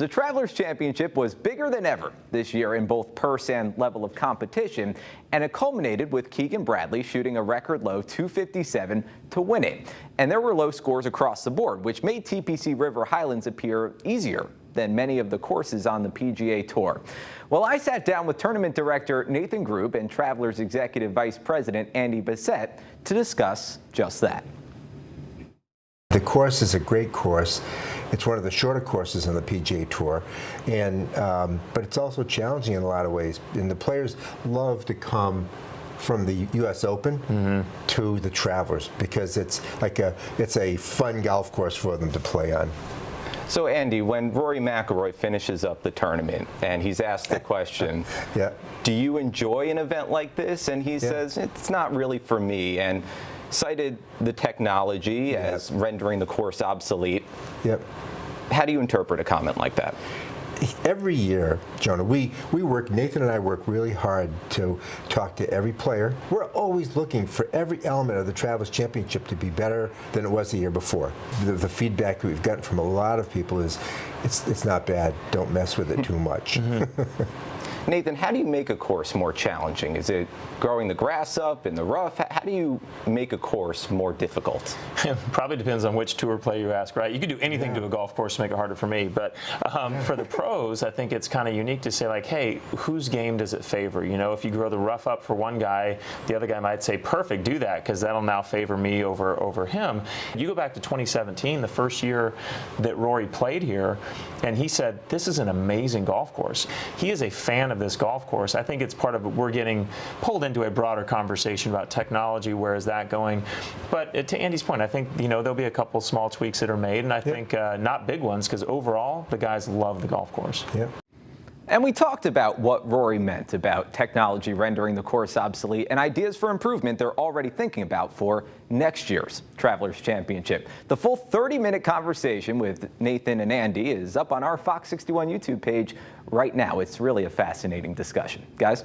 The Travelers Championship was bigger than ever this year in both purse and level of competition, and it culminated with Keegan Bradley shooting a record low 257 to win it. And there were low scores across the board, which made TPC River Highlands appear easier than many of the courses on the PGA Tour. Well, I sat down with tournament director Nathan Grube and Travelers Executive Vice President Andy Bissett to discuss just that. The course is a great course. It's one of the shorter courses on the PGA Tour, and but it's also challenging in a lot of ways. And the players love to come from the U.S. Open to the Travelers because it's a fun golf course for them to play on. So Andy, when Rory McIlroy finishes up the tournament and he's asked the question, do you enjoy an event like this? And he says, it's not really for me, and cited the technology as rendering the course obsolete. How do you interpret a comment like that? Every year, Jonah, Nathan and I work really hard to talk to every player. We're always looking for every element of the Travelers Championship to be better than it was the year before. The feedback we've gotten from a lot of people is, it's not bad, don't mess with it too much. Nathan, how do you make a course more challenging? Is it growing the grass up in the rough? How do you make a course more difficult? Probably depends on which tour player you ask, right? You could do anything to a golf course to make it harder for me, but for the pros, I think it's kind of unique to say, like, hey, whose game does it favor? You know, if you grow the rough up for one guy, the other guy might say, perfect, do that, because that'll now favor me over him. You go back to 2017, the first year that Rory played here, and he said, this is an amazing golf course. He is a fan of this golf course. I think it's part of it. We're getting pulled into a broader conversation about technology. Where is that going? But to Andy's point, I think there'll be a couple small tweaks that are made, and I think not big ones, because overall the guys love the golf course. And we talked about what Rory meant about technology rendering the course obsolete and ideas for improvement they're already thinking about for next year's Travelers Championship. The full 30-minute conversation with Nathan and Andy is up on our Fox 61 YouTube page right now. It's really a fascinating discussion. Guys?